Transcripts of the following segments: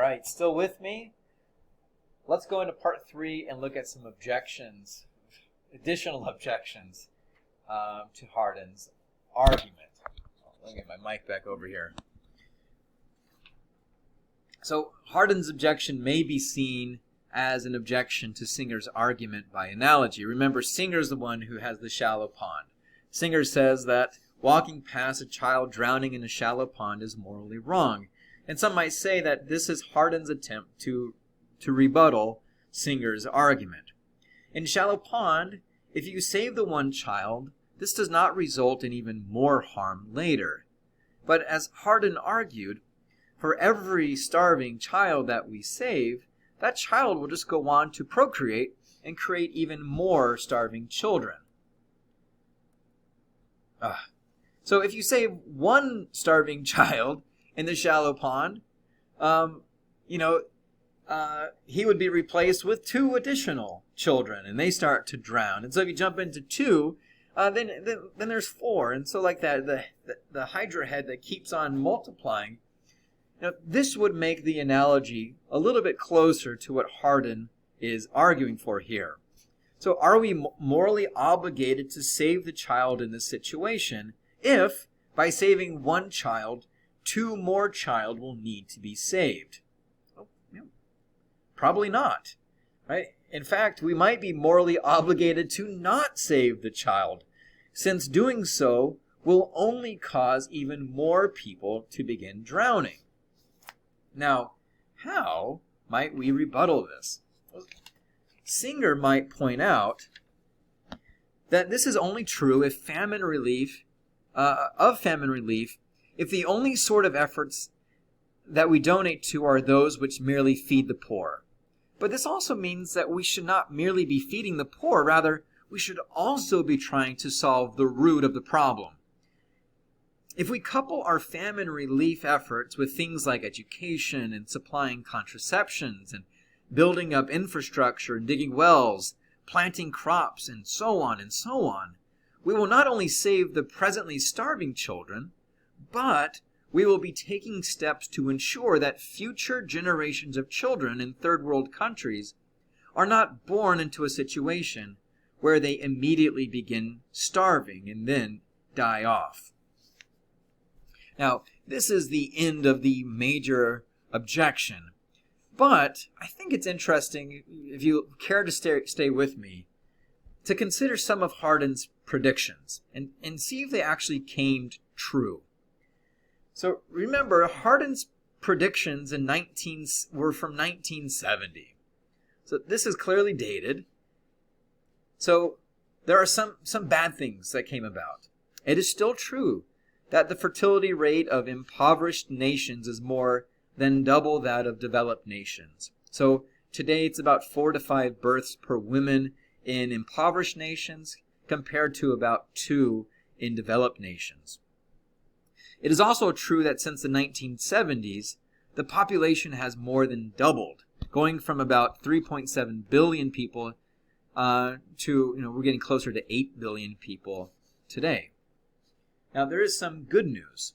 right, still with me? Let's go into part 3 and look at some objections, additional objections to Hardin's argument. Let me get my mic back over here. So Hardin's objection may be seen as an objection to Singer's argument by analogy. Remember, Singer's the one who has the shallow pond. Singer says that walking past a child drowning in a shallow pond is morally wrong. And some might say that this is Hardin's attempt to rebuttal Singer's argument. In shallow pond, if you save the one child, this does not result in even more harm later. But as Hardin argued, for every starving child that we save, that child will just go on to procreate and create even more starving children. So if you save one starving child in the shallow pond, he would be replaced with 2 additional children, and they start to drown. And so if you jump into 2, then there's 4, and so like that, the hydra head that keeps on multiplying. Now, this would make the analogy a little bit closer to what Hardin is arguing for here. So are we morally obligated to save the child in this situation if, by saving one child, 2 more child will need to be saved? Probably not. Right? In fact, we might be morally obligated to not save the child, since doing so will only cause even more people to begin drowning. Now, how might we rebuttal this? Singer might point out that this is only true if famine relief, if the only sort of efforts that we donate to are those which merely feed the poor. But this also means that we should not merely be feeding the poor, rather, we should also be trying to solve the root of the problem. If we couple our famine relief efforts with things like education and supplying contraceptions and building up infrastructure and digging wells, planting crops, and so on, we will not only save the presently starving children, but we will be taking steps to ensure that future generations of children in third world countries are not born into a situation where they immediately begin starving and then die off. Now, this is the end of the major objection. But I think it's interesting, if you care to stay with me, to consider some of Hardin's predictions and see if they actually came true. So remember, Hardin's predictions were from 1970. So this is clearly dated. So there are some bad things that came about. It is still true that the fertility rate of impoverished nations is more than double that of developed nations. So today it's about 4 to 5 births per woman in impoverished nations compared to about 2 in developed nations. It is also true that since the 1970s, the population has more than doubled, going from about 3.7 billion people to, we're getting closer to 8 billion people today. Now, there is some good news.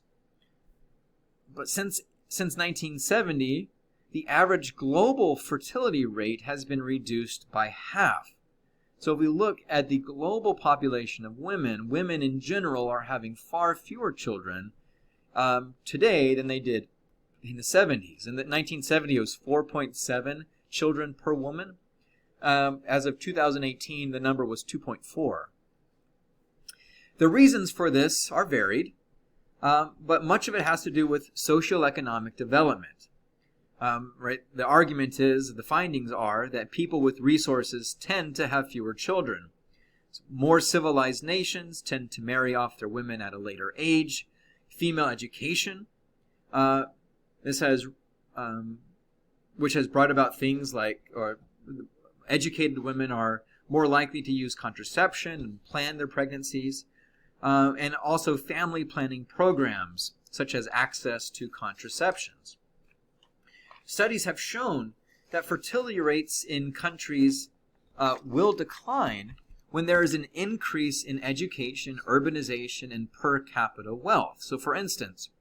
But since 1970, the average global fertility rate has been reduced by half. So if we look at the global population of women in general are having far fewer children today than they did in the 70s. In the 1970, it was 4.7 children per woman. As of 2018, the number was 2.4. The reasons for this are varied, but much of it has to do with socioeconomic development. The argument is, the findings are, that people with resources tend to have fewer children. More civilized nations tend to marry off their women at a later age. Female education, which has brought about things like, educated women are more likely to use contraception and plan their pregnancies. And also family planning programs, such as access to contraceptions. Studies have shown that fertility rates in countries will decline when there is an increase in education, urbanization, and per capita wealth. So for instance,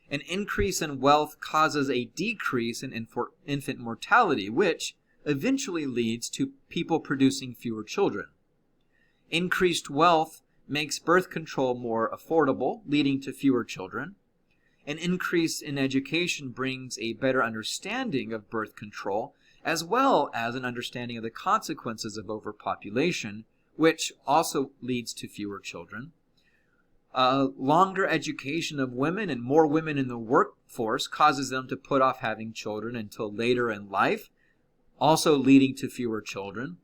An increase in wealth causes a decrease in infant mortality, which eventually leads to people producing fewer children. Increased wealth makes birth control more affordable, leading to fewer children. An increase in education brings a better understanding of birth control, as well as an understanding of the consequences of overpopulation, which also leads to fewer children. Longer education of women and more women in the workforce causes them to put off having children until later in life, also leading to fewer children.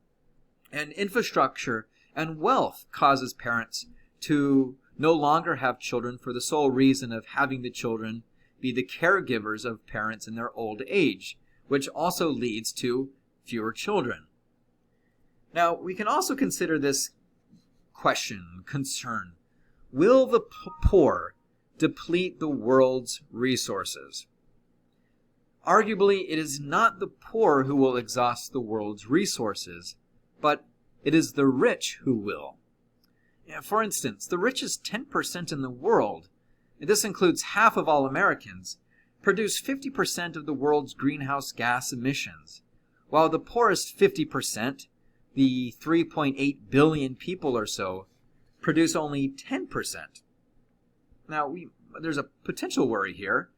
And infrastructure and wealth causes parents to no longer have children for the sole reason of having the children be the caregivers of parents in their old age, which also leads to fewer children. Now, we can also consider this concern. Will the poor deplete the world's resources? Arguably, it is not the poor who will exhaust the world's resources, but it is the rich who will. For instance, the richest 10% in the world, and this includes half of all Americans, produce 50% of the world's greenhouse gas emissions, while the poorest 50%, the 3.8 billion people or so, produce only 10%. Now, there's a potential worry here,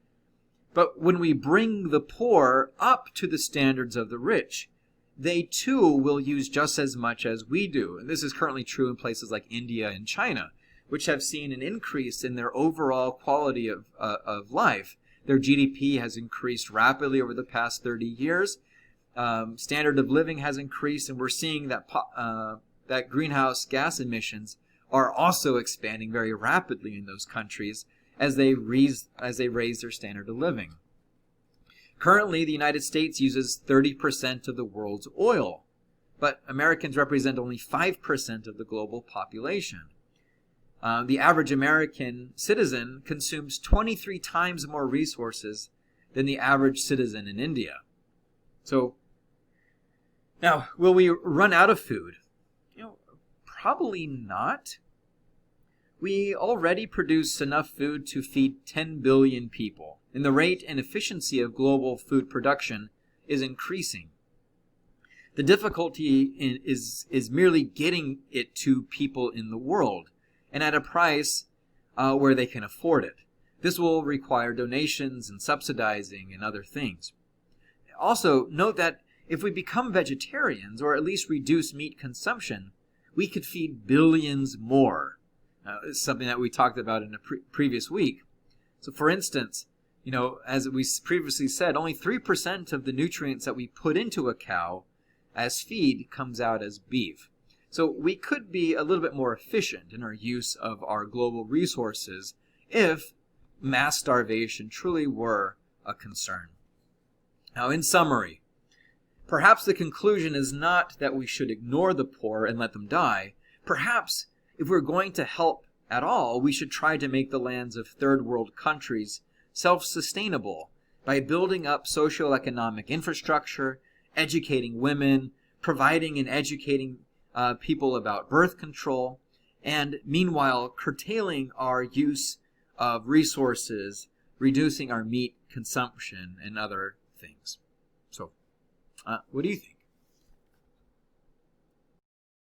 but when we bring the poor up to the standards of the rich, they too will use just as much as we do. And this is currently true in places like India and China, which have seen an increase in their overall quality of life. Their GDP has increased rapidly over the past 30 years. Standard of living has increased, and we're seeing that that greenhouse gas emissions are also expanding very rapidly in those countries as they raise their standard of living. Currently, the United States uses 30% of the world's oil, but Americans represent only 5% of the global population. The average American citizen consumes 23 times more resources than the average citizen in India. So, now, will we run out of food? Probably not. We already produce enough food to feed 10 billion people, and the rate and efficiency of global food production is increasing. The difficulty is merely getting it to people in the world, and at a price where they can afford it. This will require donations and subsidizing and other things. Also, note that if we become vegetarians, or at least reduce meat consumption, we could feed billions more. It's something that we talked about in a previous week. So for instance, as we previously said, only 3% of the nutrients that we put into a cow as feed comes out as beef. So we could be a little bit more efficient in our use of our global resources if mass starvation truly were a concern. Now, in summary, perhaps the conclusion is not that we should ignore the poor and let them die. Perhaps if we're going to help at all, we should try to make the lands of third world countries self-sustainable by building up socioeconomic infrastructure, educating women, providing and educating people about birth control, and meanwhile curtailing our use of resources, reducing our meat consumption and other things. So, what do you think?